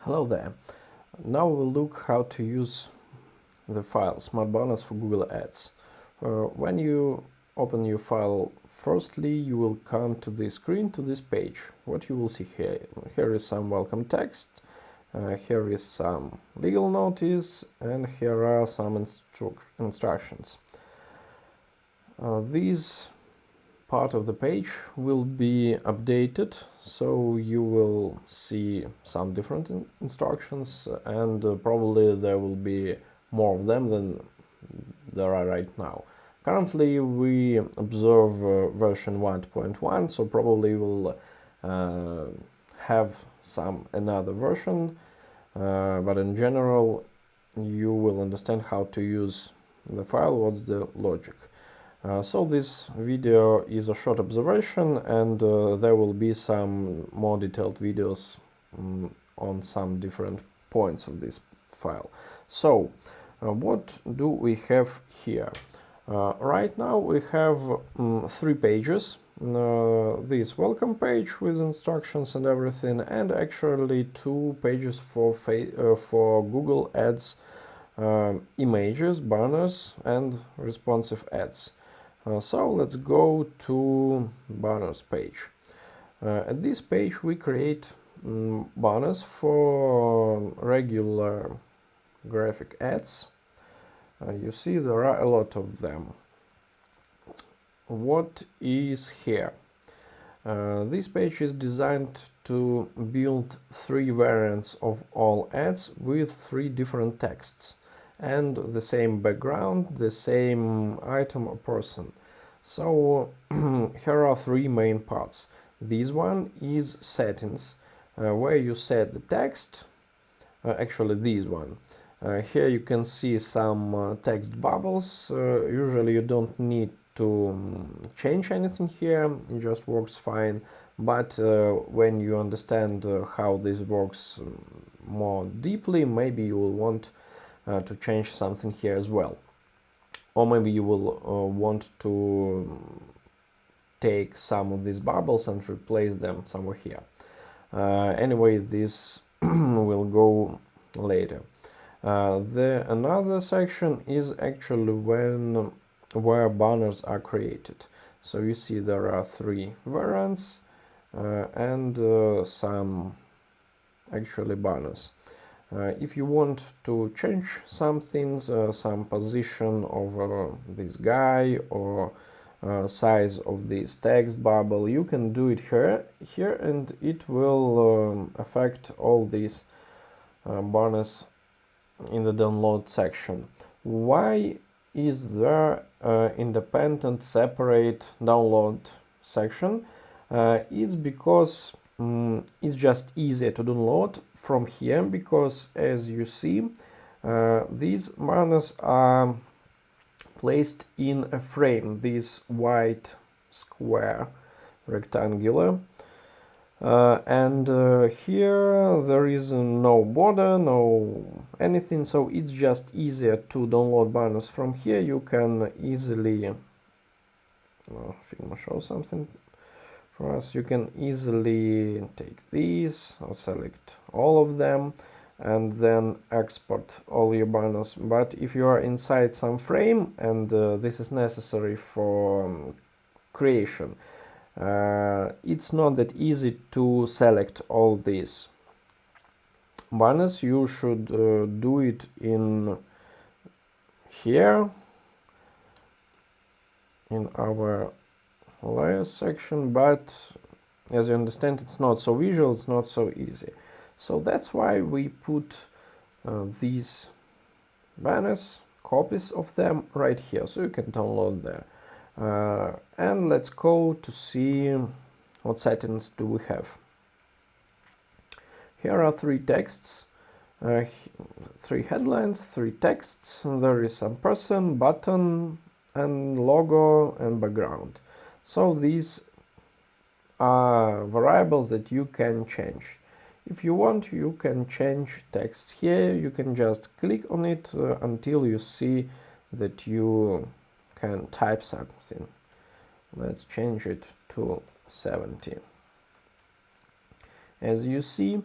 Hello there. Now we'll look how to use the file Smart Banners for Google Ads. When you open your file, firstly you will come to this screen, to this page. What you will see here. Here is some welcome text, here is some legal notice, and here are some instructions. These part of the page will be updated, so you will see some different instructions, and probably there will be more of them than there are right now. Currently we observe version 1.1, so probably we'll have another version, but in general you will understand how to use the file, what's the logic. So this video is a short observation, and there will be some more detailed videos on some different points of this file. So what do we have here? Right now we have 3 pages. This welcome page with instructions and everything, and actually 2 pages for Google Ads images, banners, and responsive ads. So let's go to banners page. At this page we create banners for regular graphic ads. You see there are a lot of them. What is here? This page is designed to build 3 variants of all ads with 3 different texts and the same background, the same item or person. So here are 3 main parts. This one is settings, where you set the text. Actually this one. Here you can see some text bubbles. Usually you don't need to change anything here, it just works fine. But when you understand how this works more deeply, maybe you will want to change something here as well, or maybe you will want to take some of these bubbles and replace them somewhere here. Anyway, this will go later. Another section is actually where banners are created. So you see there are 3 variants and some actually banners. If you want to change some things, some position of this guy or size of this text bubble, you can do it here, and it will affect all these banners in the download section. Why is there independent separate download section? It's because it's just easier to download from here, because as you see these banners are placed in a frame, this white square rectangular, and here there is no border, no anything, so it's just easier to download banners from here. You can easily Figma show something for us. You can easily take these or select all of them and then export all your banners. But if you are inside some frame and this is necessary for creation, it's not that easy to select all these banners. You should do it in here in our layers section, but as you understand, it's not so visual, it's not so easy. So that's why we put these banners, copies of them, right here, so you can download there. And let's go to see what settings do we have. Here are 3 texts, 3 headlines, 3 texts. There is some person, button, and logo and background. So these are variables that you can change. If you want, you can change text here. You can just click on it until you see that you can type something. Let's change it to 70. As you see,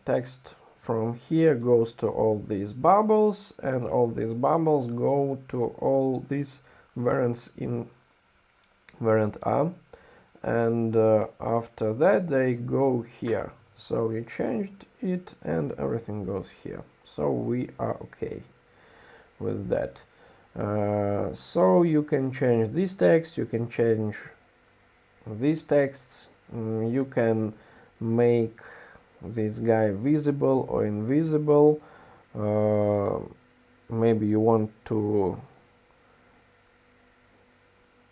text from here goes to all these bubbles, and all these bubbles go to all these variants in variant A, and after that they go here. So we changed it and everything goes here, so we are okay with that. So you can change this text, you can change these texts, you can make this guy visible or invisible. Maybe you want to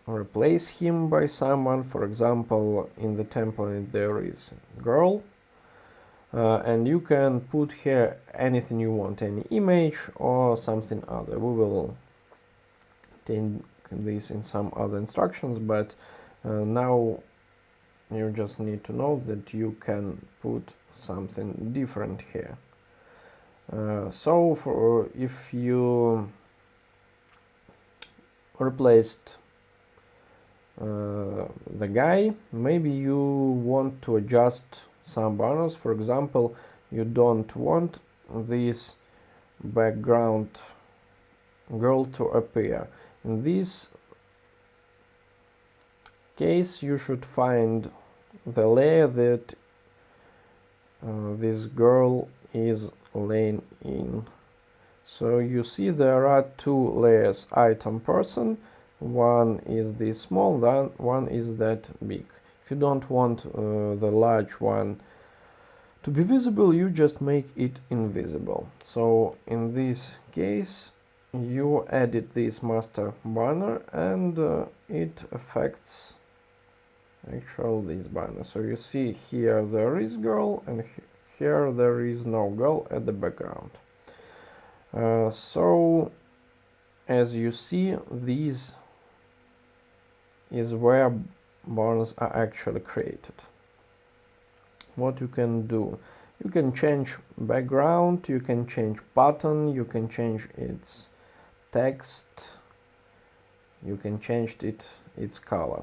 replace him by someone. For example, in the template there is girl, and you can put here anything you want, any image or something other. We will take this in some other instructions, but now you just need to know that you can put something different here. So for if you replaced the guy, maybe you want to adjust some banners. For example, you don't want this background girl to appear. In this case, you should find the layer that this girl is laying in. So you see there are two layers: item, person. One is this small, then one is that big. If you don't want the large one to be visible, you just make it invisible. So in this case, you edit this master banner, and it affects actually this banner. So you see here there is girl, and here there is no girl at the background. So as you see, these is where banners are actually created. What you can do: you can change background, you can change button, you can change its text, you can change its color.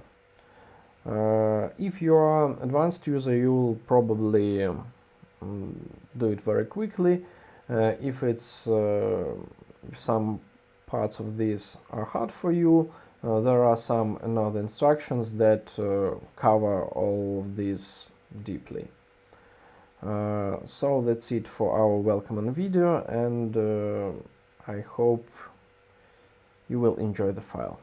If you are an advanced user, you will probably do it very quickly. If it's if some parts of this are hard for you, there are some other instructions that cover all of these deeply. So that's it for our welcome video, and I hope you will enjoy the file.